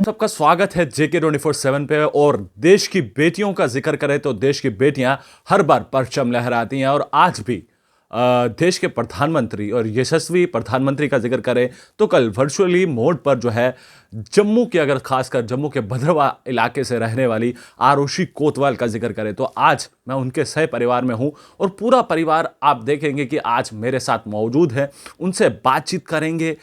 सबका स्वागत है JK24/7 पे। और देश की बेटियों का जिक्र करें तो देश की बेटियां हर बार परचम लहराती हैं। और आज भी देश के प्रधानमंत्री और यशस्वी प्रधानमंत्री का जिक्र करें तो कल वर्चुअली मोड पर जो है जम्मू के, अगर खासकर जम्मू के भद्रवा इलाके से रहने वाली आरुषि कोतवाल का जिक्र करें तो आज मैं उनके सह परिवार में हूं और पूरा परिवार आप देखेंगे कि आज मेरे साथ मौजूद है। उनसे बातचीत करेंगे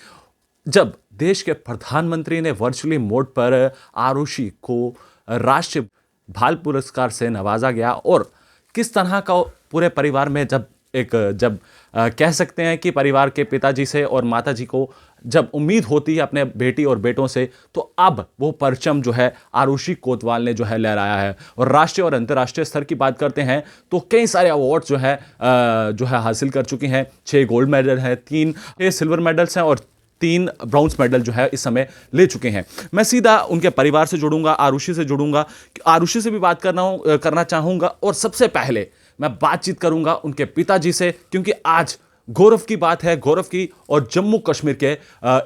जब देश के प्रधानमंत्री ने वर्चुअली मोड पर आरुषि को राष्ट्रीय बाल पुरस्कार से नवाजा गया और किस तरह का पूरे परिवार में जब कह सकते हैं कि परिवार के पिताजी से और माताजी को जब उम्मीद होती है अपने बेटी और बेटों से, तो अब वो परचम जो है आरुषि कोतवाल ने जो है लहराया है। और राष्ट्रीय और अंतर्राष्ट्रीय स्तर की बात करते हैं तो कई सारे अवार्ड जो है हासिल कर चुकी हैं। 6 गोल्ड मेडल हैं, 3 सिल्वर मेडल्स हैं और 3 ब्रॉन्ज मेडल जो है इस समय ले चुके हैं। मैं सीधा उनके परिवार से जुड़ूंगा, आरुषि से जुड़ूंगा, आरुषि से भी बात करना चाहूंगा। और सबसे पहले मैं बातचीत करूंगा उनके पिताजी से, क्योंकि आज गौरव की बात है, गौरव की। और जम्मू कश्मीर के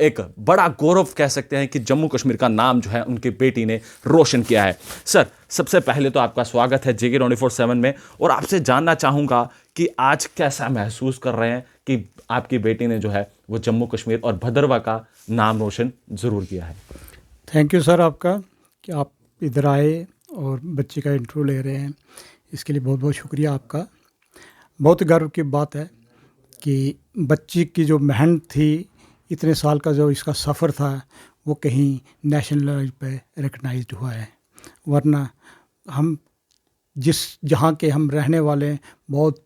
एक बड़ा गौरव कह सकते हैं कि जम्मू कश्मीर का नाम जो है उनकी बेटी ने रोशन किया है। सर, सबसे पहले तो आपका स्वागत है JK24/7 में और आपसे जानना चाहूंगा कि आज कैसा महसूस कर रहे हैं कि आपकी बेटी ने जो है वो जम्मू कश्मीर और भद्रवा का नाम रोशन ज़रूर किया है। थैंक यू सर आपका कि आप इधर आए और बच्चे का इंटरव्यू ले रहे हैं, इसके लिए बहुत बहुत शुक्रिया आपका। बहुत गर्व की बात है कि बच्ची की जो मेहनत थी, इतने साल का जो इसका सफ़र था, वो कहीं नेशनल लेवल पे रिकग्नाइज्ड हुआ है। वरना हम जहाँ के हम रहने वाले हैं, बहुत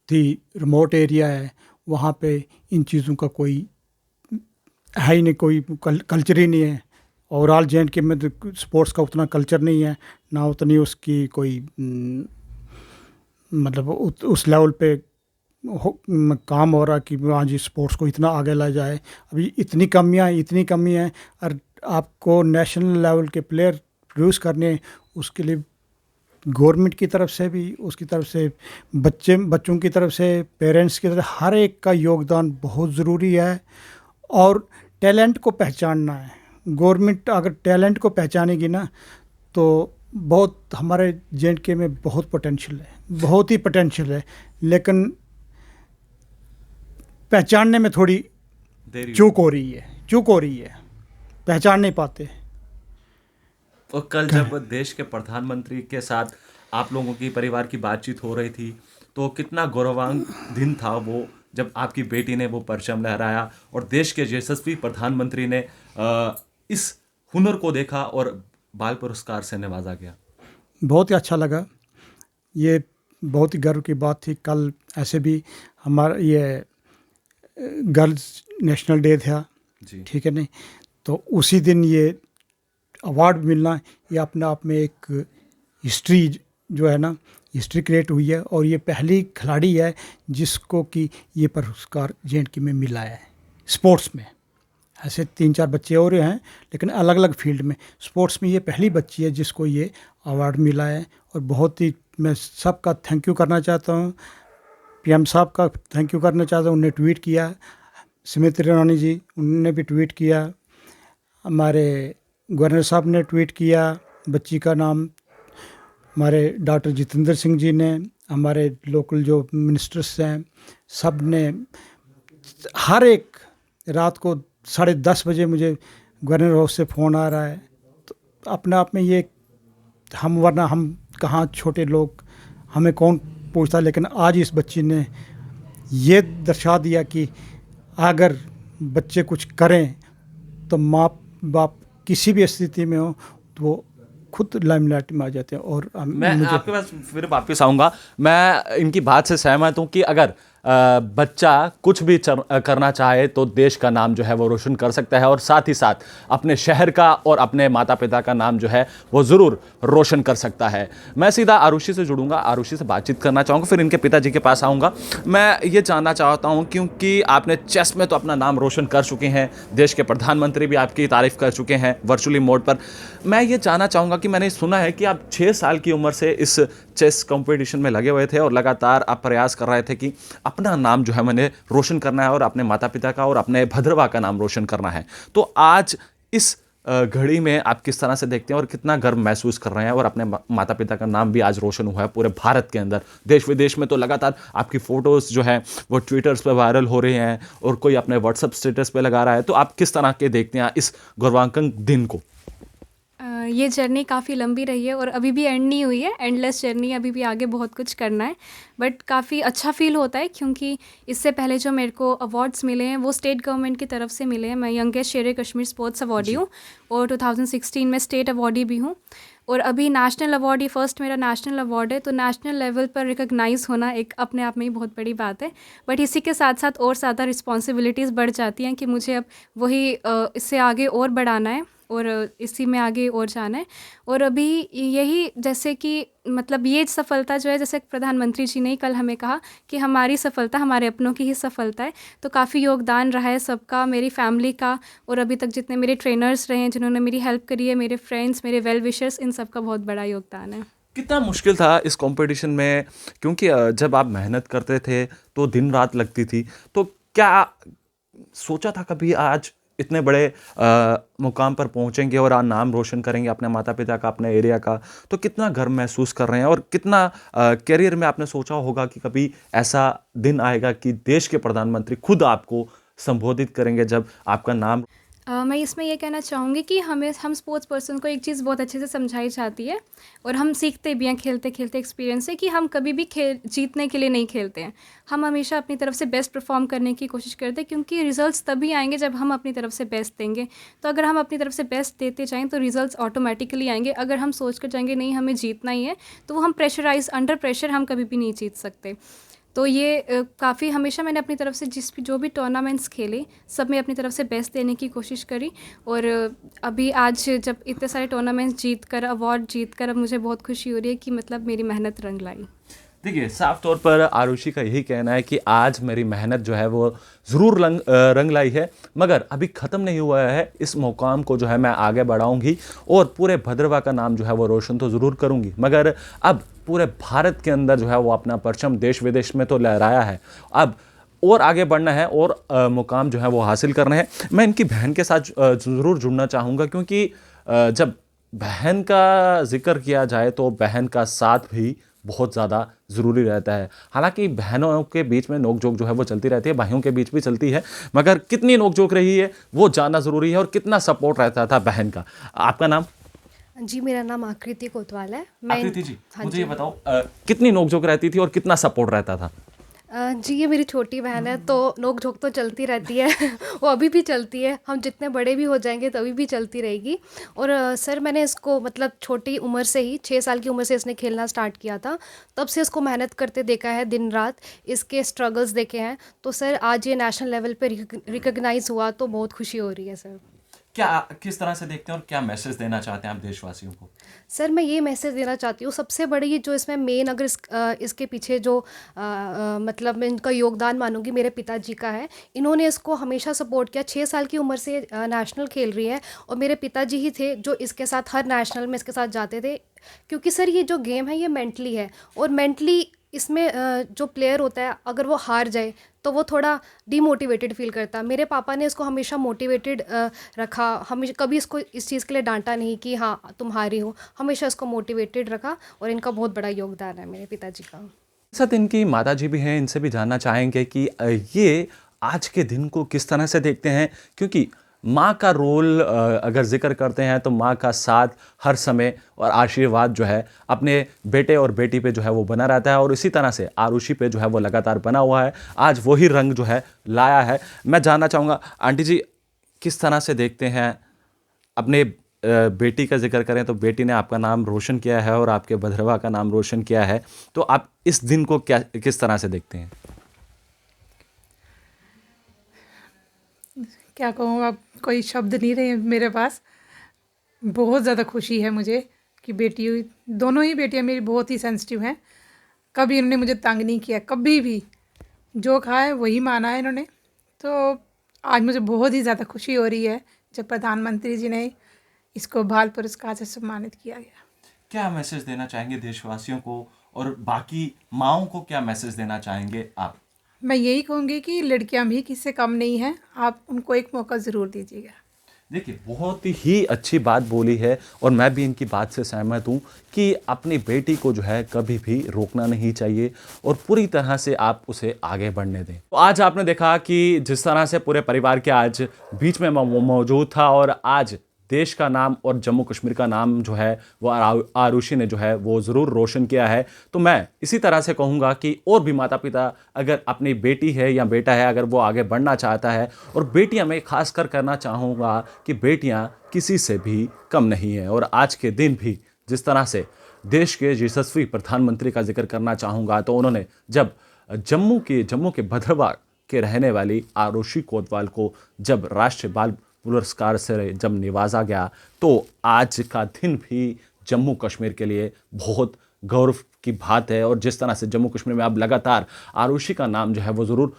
ही रिमोट एरिया है, वहाँ पे इन चीज़ों का कोई है ही नहीं, कोई कल्चर ही नहीं है। ओवरऑल JNK में तो स्पोर्ट्स का उतना कल्चर नहीं है, ना उतनी उसकी कोई मतलब उस लेवल पे काम हो रहा कि हाँ जी स्पोर्ट्स को इतना आगे लाया जाए। अभी इतनी कमियां हैं और आपको नेशनल लेवल के प्लेयर प्रोड्यूस करने, उसके लिए गवर्नमेंट की तरफ से भी, उसकी तरफ से बच्चों की तरफ से, पेरेंट्स की तरफ, हर एक का योगदान बहुत ज़रूरी है। और टैलेंट को पहचानना है। गवर्नमेंट अगर टैलेंट को पहचानेगी ना तो बहुत, हमारे JNK में बहुत पोटेंशियल है, बहुत ही पोटेंशियल है, लेकिन पहचानने में थोड़ी चूक हो रही है, पहचान नहीं पाते। और कल जब देश के प्रधानमंत्री के साथ आप लोगों की परिवार की बातचीत हो रही थी तो कितना गौरवान्वित दिन था वो, जब आपकी बेटी ने वो परचम लहराया और देश के यशस्वी प्रधानमंत्री ने इस हुनर को देखा और बाल पुरस्कार से नवाजा गया। बहुत ही अच्छा लगा, ये बहुत ही गर्व की बात थी। कल ऐसे भी हमारा ये गर्ल्स नेशनल डे था, ठीक है नहीं, तो उसी दिन ये अवार्ड मिलना, ये अपने आप में एक हिस्ट्री जो है ना, हिस्ट्री क्रिएट हुई है। और ये पहली खिलाड़ी है जिसको कि ये पुरस्कार JNK में मिला है स्पोर्ट्स में। ऐसे 3-4 बच्चे और हैं लेकिन अलग अलग फील्ड में, स्पोर्ट्स में ये पहली बच्ची है जिसको ये अवार्ड मिला है। और बहुत ही मैं सबका थैंक यू करना चाहता हूँ, PM साहब का थैंक यू करना चाहता हूँ। उन्होंने ट्वीट किया, स्मृति ईरानी जी उन्होंने भी ट्वीट किया, हमारे गवर्नर साहब ने ट्वीट किया, बच्ची का नाम हमारे डॉक्टर जितेंद्र सिंह जी ने, हमारे लोकल जो मिनिस्टर्स हैं सब ने। हर एक रात को 10:30 बजे मुझे गवर्नर हाउस से फ़ोन आ रहा है। तो अपने आप में ये वरना हम कहाँ छोटे लोग, हमें कौन पूछता, लेकिन आज इस बच्ची ने ये दर्शा दिया कि अगर बच्चे कुछ करें तो माँ बाप किसी भी स्थिति में हो तो वो खुद लाइमलाइट में आ जाते हैं। और मैं आपके पास फिर वापस आऊँगा। मैं इनकी बात से सहमत हूँ कि अगर बच्चा कुछ भी करना चाहे तो देश का नाम जो है वो रोशन कर सकता है और साथ ही साथ अपने शहर का और अपने माता पिता का नाम जो है वो ज़रूर रोशन कर सकता है। मैं सीधा आरुषि से जुड़ूंगा, आरुषि से बातचीत करना चाहूँगा, फिर इनके पिताजी के पास आऊँगा। मैं ये जानना चाहता हूँ, क्योंकि आपने चेस में तो अपना नाम रोशन कर चुके हैं, देश के प्रधानमंत्री भी आपकी तारीफ़ कर चुके हैं वर्चुअली मोड पर। मैं ये जानना चाहूँगा कि मैंने सुना है कि आप 6 साल की उम्र से इस चेस कंपटीशन में लगे हुए थे और लगातार आप प्रयास कर रहे थे कि अपना नाम जो है मैंने रोशन करना है और अपने माता पिता का और अपने भद्रवा का नाम रोशन करना है। तो आज इस घड़ी में आप किस तरह से देखते हैं और कितना गर्व महसूस कर रहे हैं, और अपने माता पिता का नाम भी आज रोशन हुआ है पूरे भारत के अंदर, देश विदेश में तो लगातार आपकी फ़ोटोज़ जो है वो ट्विटर्स पे वायरल हो रही हैं और कोई अपने व्हाट्सएप स्टेटस पे लगा रहा है, तो आप किस तरह के देखते हैं इस गौरवांकन दिन को? ये जर्नी काफ़ी लंबी रही है और अभी भी एंड नहीं हुई है, एंडलेस जर्नी, अभी भी आगे बहुत कुछ करना है। बट काफ़ी अच्छा फ़ील होता है क्योंकि इससे पहले जो मेरे को अवार्ड्स मिले हैं वो स्टेट गवर्नमेंट की तरफ से मिले हैं। मैं यंगेस्ट शेर कश्मीर स्पोर्ट्स अवार्डी हूँ और 2016 में स्टेट अवार्डी भी हूँ, और अभी नेशनल अवार्ड, ये फर्स्ट मेरा नेशनल अवार्ड है। तो नेशनल लेवल पर रिकॉग्नाइज़ होना एक अपने आप में ही बहुत बड़ी बात है। बट इसी के साथ साथ और ज़्यादा रिस्पॉन्सिबिलिटीज़ बढ़ जाती हैं कि मुझे अब वही इससे आगे और बढ़ाना है और इसी में आगे और जाना है। और अभी यही, जैसे कि मतलब ये सफलता जो है, जैसे प्रधानमंत्री जी ने ही कल हमें कहा कि हमारी सफलता हमारे अपनों की ही सफलता है, तो काफ़ी योगदान रहा है सबका, मेरी फैमिली का, और अभी तक जितने मेरे ट्रेनर्स रहे हैं जिन्होंने मेरी हेल्प करी है, मेरे फ्रेंड्स, मेरे वेल विशर्स, इन सब का बहुत बड़ा योगदान है। कितना मुश्किल था इस कंपटीशन में, क्योंकि जब आप मेहनत करते थे तो दिन रात लगती थी, तो क्या सोचा था कभी आज इतने बड़े मुकाम पर पहुंचेंगे और आज नाम रोशन करेंगे अपने माता पिता का, अपने एरिया का, तो कितना गर्व महसूस कर रहे हैं और कितना करियर में आपने सोचा होगा कि कभी ऐसा दिन आएगा कि देश के प्रधानमंत्री खुद आपको संबोधित करेंगे जब आपका नाम। मैं इसमें ये कहना चाहूँगी कि हम स्पोर्ट्स पर्सन को एक चीज़ बहुत अच्छे से समझाई जाती है और हम सीखते भी हैं खेलते खेलते एक्सपीरियंस से, कि हम कभी भी जीतने के लिए नहीं खेलते हैं। हम हमेशा अपनी तरफ से बेस्ट परफॉर्म करने की कोशिश करते हैं, क्योंकि रिजल्ट्स तभी आएंगे जब हम अपनी तरफ से बेस्ट देंगे। तो अगर हम अपनी तरफ से बेस्ट देते जाएँ तो रिजल्ट्स ऑटोमेटिकली आएंगे। अगर हम सोच कर जाएंगे नहीं हमें जीतना ही है, तो वो हम अंडर प्रेशर हम कभी भी नहीं जीत सकते। तो ये काफ़ी हमेशा मैंने अपनी तरफ से जो भी टूर्नामेंट्स खेले सब में अपनी तरफ से बेस्ट देने की कोशिश करी, और अभी आज जब इतने सारे टूर्नामेंट्स जीत कर, अवार्ड जीत कर, अब मुझे बहुत खुशी हो रही है कि मतलब मेरी मेहनत रंग लाई। देखिए, साफ तौर पर आरुषि का यही कहना है कि आज मेरी मेहनत जो है वो ज़रूर रंग लाई है, मगर अभी ख़त्म नहीं हुआ है। इस मुकाम को जो है मैं आगे बढ़ाऊंगी और पूरे भद्रवाह का नाम जो है वो रोशन तो ज़रूर करूंगी, मगर अब पूरे भारत के अंदर जो है वो अपना परचम देश विदेश में तो लहराया है, अब और आगे बढ़ना है और मुकाम जो है वो हासिल करना है। मैं इनकी बहन के साथ ज़रूर जुड़ना चाहूँगा, क्योंकि जब बहन का जिक्र किया जाए तो बहन का साथ भी बहुत ज़्यादा ज़रूरी रहता है। हालांकि बहनों के बीच में नोक-झोंक जो है वो चलती रहती है, भाइयों के बीच भी चलती है, मगर कितनी नोक-झोंक रही है वो जानना ज़रूरी है और कितना सपोर्ट रहता था बहन का। आपका नाम? जी, मेरा नाम आकृति कोतवाल है। आकृति जी, हाँ मुझे जी। ये बताओ कितनी नोक-झोंक रहती थी और कितना सपोर्ट रहता था? जी, ये मेरी छोटी बहन है, तो नोक-झोंक तो चलती रहती है। वो अभी भी चलती है, हम जितने बड़े भी हो जाएँगे तो अभी भी चलती रहेगी। और सर, मैंने इसको मतलब छोटी उम्र से ही 6 साल की उम्र से इसने खेलना स्टार्ट किया था, तब से इसको मेहनत करते देखा है, दिन रात इसके स्ट्रगल्स देखे हैं। तो सर, आज ये नेशनल लेवल पे रिकॉग्नाइज़ हुआ तो बहुत खुशी हो रही है सर। क्या, किस तरह से देखते हैं और क्या मैसेज देना चाहते हैं आप देशवासियों को? सर, मैं ये मैसेज देना चाहती हूँ, सबसे बड़ी जो इसमें मेन, अगर इसके पीछे जो मतलब मैं इनका योगदान मानूंगी, मेरे पिताजी का है। इन्होंने इसको हमेशा सपोर्ट किया। 6 साल की उम्र से नेशनल खेल रही है और मेरे पिताजी ही थे जो इसके साथ हर नेशनल में इसके साथ जाते थे, क्योंकि सर ये जो गेम है ये मेंटली है, और मेंटली इसमें जो प्लेयर होता है अगर वो हार जाए तो वो थोड़ा डीमोटिवेटेड फील करता है। मेरे पापा ने इसको हमेशा मोटिवेटेड रखा, हमेशा कभी इसको इस चीज़ के लिए डांटा नहीं कि हाँ तुम हारी हो, हमेशा इसको मोटिवेटेड रखा, और इनका बहुत बड़ा योगदान है मेरे पिताजी का। साथ इनकी माताजी भी हैं, इनसे भी जानना चाहेंगे कि ये आज के दिन को किस तरह से देखते हैं, क्योंकि माँ का रोल अगर जिक्र करते हैं तो माँ का साथ हर समय और आशीर्वाद जो है अपने बेटे और बेटी पे जो है वो बना रहता है, और इसी तरह से आरुषि पे जो है वो लगातार बना हुआ है। आज वही रंग जो है लाया है। मैं जानना चाहूँगा आंटी जी, किस तरह से देखते हैं अपने बेटी का जिक्र करें तो बेटी ने आपका नाम रोशन किया है और आपके भद्रवाह का नाम रोशन किया है, तो आप इस दिन को किस तरह से देखते हैं? क्या कहूँ, अब कोई शब्द नहीं रहे मेरे पास। बहुत ज़्यादा खुशी है मुझे कि दोनों ही बेटियां मेरी बहुत ही सेंसिटिव हैं। कभी इन्होंने मुझे तंग नहीं किया, कभी भी जो कहा है वही माना है इन्होंने। तो आज मुझे बहुत ही ज़्यादा खुशी हो रही है जब प्रधानमंत्री जी ने इसको बाल पुरस्कार से सम्मानित किया गया। क्या मैसेज देना चाहेंगे देशवासियों को और बाकी माँओं को, क्या मैसेज देना चाहेंगे आप? मैं यही कहूँगी कि लड़कियाँ भी किसी से कम नहीं हैं, आप उनको एक मौका ज़रूर दीजिएगा। देखिए, बहुत ही अच्छी बात बोली है और मैं भी इनकी बात से सहमत हूँ कि अपनी बेटी को जो है कभी भी रोकना नहीं चाहिए और पूरी तरह से आप उसे आगे बढ़ने दें। तो आज आपने देखा कि जिस तरह से पूरे परिवार के आज बीच में मौजूद था और आज देश का नाम और जम्मू कश्मीर का नाम जो है वो आरुषि ने जो है वो ज़रूर रोशन किया है। तो मैं इसी तरह से कहूँगा कि और भी माता पिता अगर अपनी बेटी है या बेटा है अगर वो आगे बढ़ना चाहता है, और बेटियां मैं खासकर करना चाहूँगा कि बेटियां किसी से भी कम नहीं है। और आज के दिन भी जिस तरह से देश के यशस्वी प्रधानमंत्री का जिक्र करना चाहूँगा, तो उन्होंने जब जम्मू के भद्रवाह के रहने वाली आरुषि कोतवाल को जब राष्ट्रीय बाल पुरस्कार से जब निवाजा गया, तो आज का दिन भी जम्मू कश्मीर के लिए बहुत गौरव की बात है। और जिस तरह से जम्मू कश्मीर में अब लगातार आरुषि का नाम जो है वो ज़रूर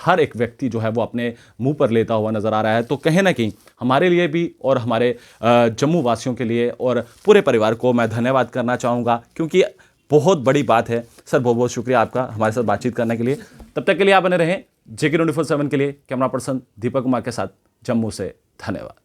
हर एक व्यक्ति जो है वो अपने मुंह पर लेता हुआ नज़र आ रहा है, तो कहीं ना कहीं हमारे लिए भी और हमारे जम्मू वासियों के लिए और पूरे परिवार को मैं धन्यवाद करना चाहूँगा, क्योंकि बहुत बड़ी बात है। सर, बहुत बहुत शुक्रिया आपका हमारे साथ बातचीत करने के लिए। तब तक के लिए आप बने रहें JK 24/7 के लिए। कैमरा पर्सन दीपक कुमार के साथ जम्मू से, धन्यवाद।